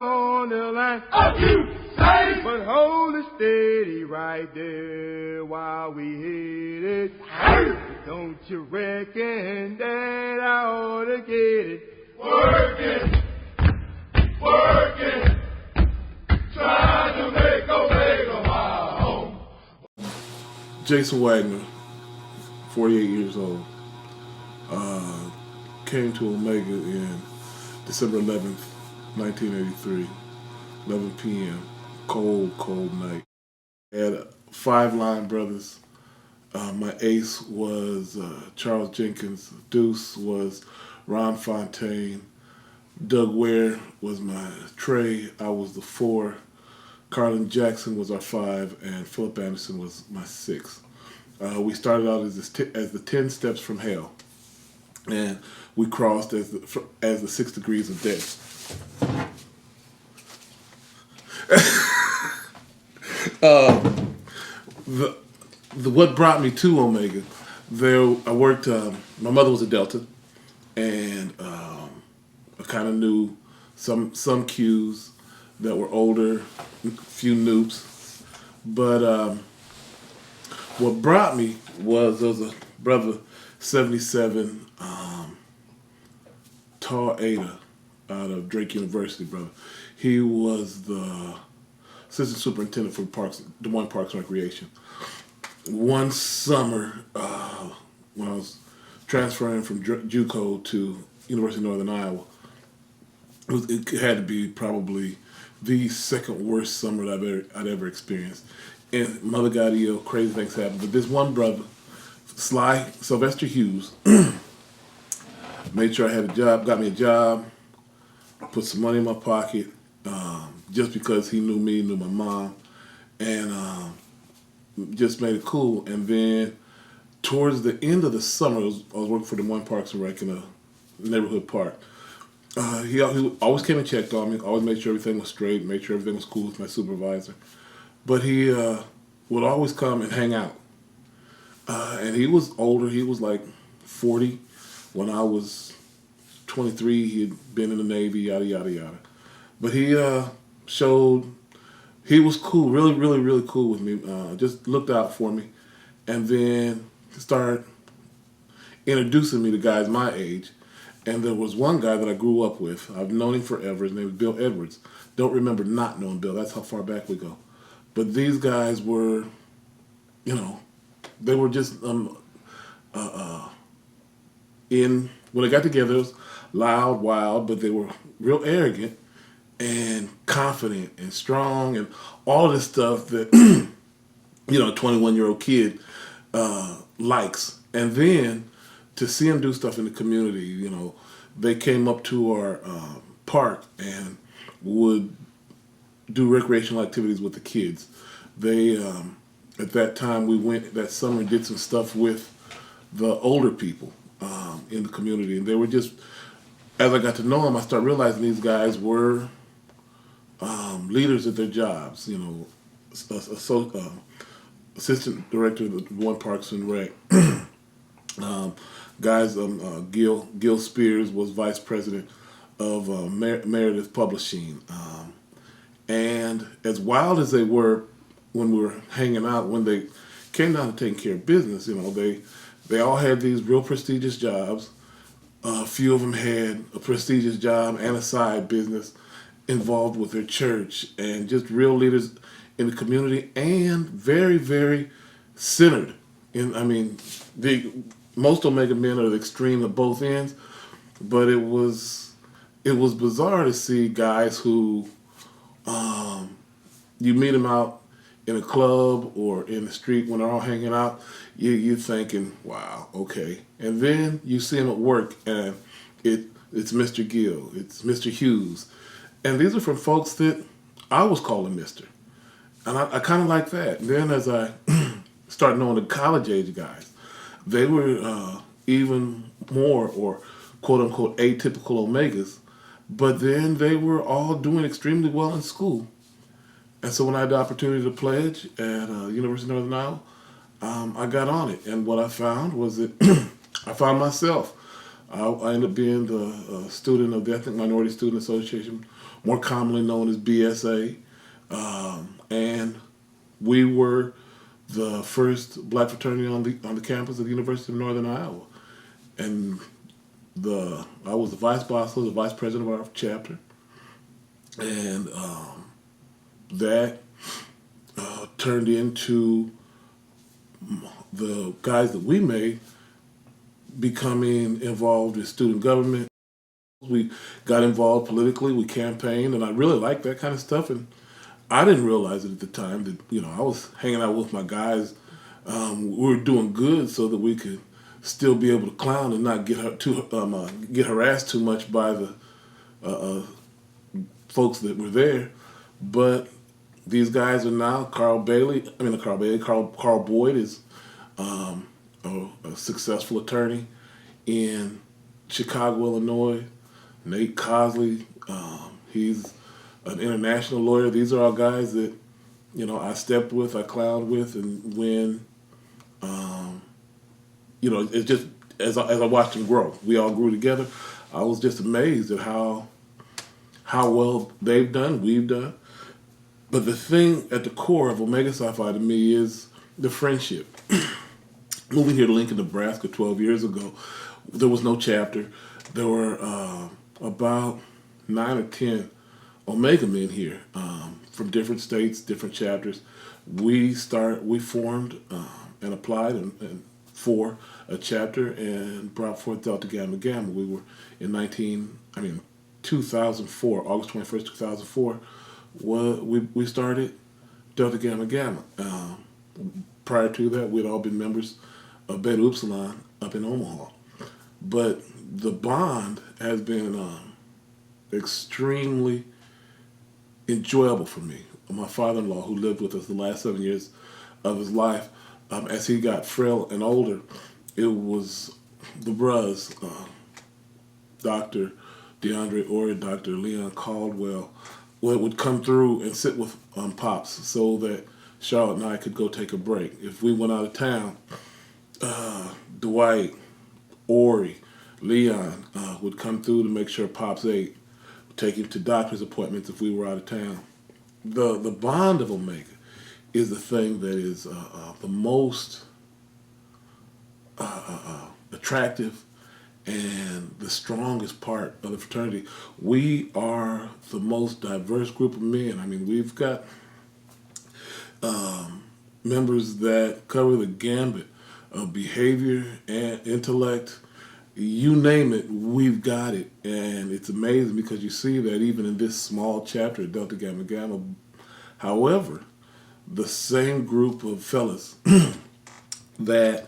on the line. But hold it steady right there while we hit it. Don't you reckon that I ought to get it? Working, trying to make Omega my home. Jason Wagner, 48 years old, came to Omega in December 11th, 1983, 11 p.m., cold night. Had 5 line brothers. My ace was Charles Jenkins. Deuce was Ron Fontaine. Doug Ware was my Trey. I was the 4. Carlin Jackson was our 5, and Philip Anderson was my 6. We started out as the 10 steps from hell, and we crossed as the 6 degrees of death. What brought me to Omega? I worked. My mother was a Delta, and I kind of knew some Qs that were older, a few Noops. But what brought me was there was a brother, 77, Tall Ada, out of Drake University, brother. He was the assistant superintendent for Des Moines Parks and Recreation. One summer, when I was transferring from JUCO to University of Northern Iowa, it had to be probably the second worst summer that I'd ever experienced. And mother got ill, crazy things happened. But this one brother, Sylvester Hughes, made sure I had a job, got me a job, put some money in my pocket, just because he knew me, knew my mom, and just made it cool. And then towards the end of the summer, I was working for Des Moines Parks and Rec in a neighborhood park. He always came and checked on me, always made sure everything was straight, made sure everything was cool with my supervisor. But he would always come and hang out. And he was older. He was like 40 when I was 23. He had been in the Navy, yada, yada, yada. But he he was cool, really cool with me. Just looked out for me. And then started introducing me to guys my age. And there was one guy that I grew up with. I've known him forever. His name was Bill Edwards. Don't remember not knowing Bill. That's how far back we go. But these guys were, they were just when they got together, it was loud, wild, but they were real arrogant and confident and strong and all of this stuff that, a 21-year-old kid likes. And then to see them do stuff in the community, they came up to our park and would do recreational activities with the kids. They, at that time, we went that summer and did some stuff with the older people in the community. And they were just, as I got to know them, I started realizing these guys were leaders at their jobs. Assistant director of the Des Moines Parks and Rec. Gil Spears was vice president of Meredith Publishing. And as wild as they were when we were hanging out, when they came down to taking care of business, they all had these real prestigious jobs. A few of them had a prestigious job and a side business involved with their church, and just real leaders in the community, and very, very centered. Most Omega men are the extreme of both ends, but it was bizarre to see guys who you meet them out in a club or in the street when they're all hanging out, you're thinking, wow, okay. And then you see them at work, and it's Mr. Gill, it's Mr. Hughes. And these are from folks that I was calling Mr. And I kind of like that. And then as I started knowing the college-age guys, they were even more, or quote-unquote, atypical Omegas. But then they were all doing extremely well in school. And so when I had the opportunity to pledge at University of Northern Iowa, I got on it. And what I found was that I found myself. I ended up being the student of the Ethnic Minority Student Association more commonly known as BSA. And we were the first black fraternity on the campus of the University of Northern Iowa. And I was the vice boss, I was the vice president of our chapter. And that turned into the guys that we made becoming involved in student government. We got involved politically, we campaigned, and I really liked that kind of stuff. And I didn't realize it at the time that, I was hanging out with my guys. We were doing good so that we could still be able to clown and not get harassed too much by the folks that were there. But these guys are now Carl Boyd is a successful attorney in Chicago, Illinois. Nate Cosley, he's an international lawyer. These are all guys that, I stepped with, I clowned with, and when, it's just, as I watched them grow, we all grew together. I was just amazed at how well they've done, we've done. But the thing at the core of Omega Psi Phi to me is the friendship. Moving here to Lincoln, Nebraska 12 years ago, there was no chapter. There were about 9 or 10 Omega men here from different states, different chapters. We formed and applied and for a chapter and brought forth Delta Gamma Gamma. We were in 2004, August 21st, 2004, we started Delta Gamma Gamma. Prior to that, we'd all been members of Beta Upsilon up in Omaha. But the bond has been extremely enjoyable for me. My father-in-law, who lived with us the last 7 years of his life, as he got frail and older, it was the bros, Dr. DeAndre Ori, Dr. Leon Caldwell, would come through and sit with Pops so that Charlotte and I could go take a break. If we went out of town, Dwight, Ori, Leon would come through to make sure Pops ate, take him to doctor's appointments if we were out of town. The bond of Omega is the thing that is the most attractive and the strongest part of the fraternity. We are the most diverse group of men. I mean, we've got members that cover the gambit of behavior and intellect. You name it, we've got it. And it's amazing because you see that even in this small chapter of Delta Gamma Gamma. However, the same group of fellas that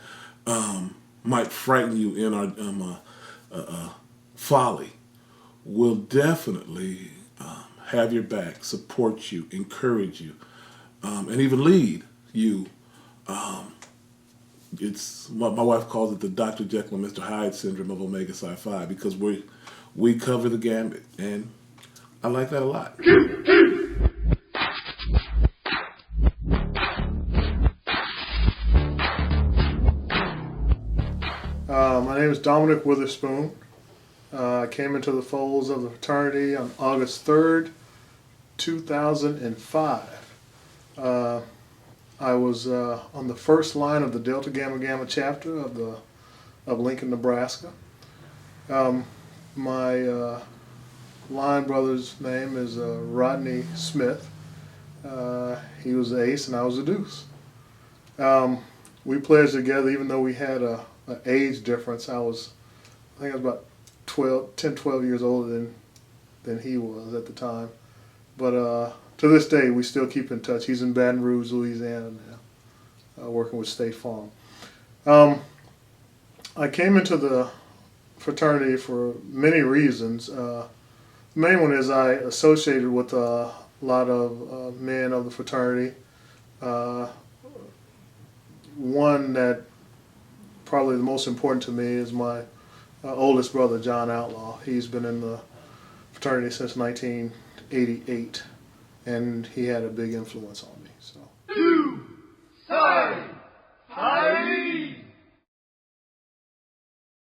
might frighten you in our folly will definitely have your back, support you, encourage you, and even lead you. It's what my wife calls it, the Dr. Jekyll and Mr. Hyde syndrome of Omega Psi Phi, because we cover the gambit, and I like that a lot. My name is Dominic Witherspoon. I came into the folds of the fraternity on August 3rd, 2005. I was on the first line of the Delta Gamma Gamma chapter of Lincoln, Nebraska. My line brother's name is Rodney Smith. He was the ace and I was the deuce. We pledged together even though we had an age difference. I think I was about 10, 12 years older than he was at the time. But to this day, we still keep in touch. He's in Baton Rouge, Louisiana now, working with State Farm. I came into the fraternity for many reasons. The main one is I associated with a lot of men of the fraternity. One that probably the most important to me is my oldest brother, John Outlaw. He's been in the fraternity since 1988, and he had a big influence on me.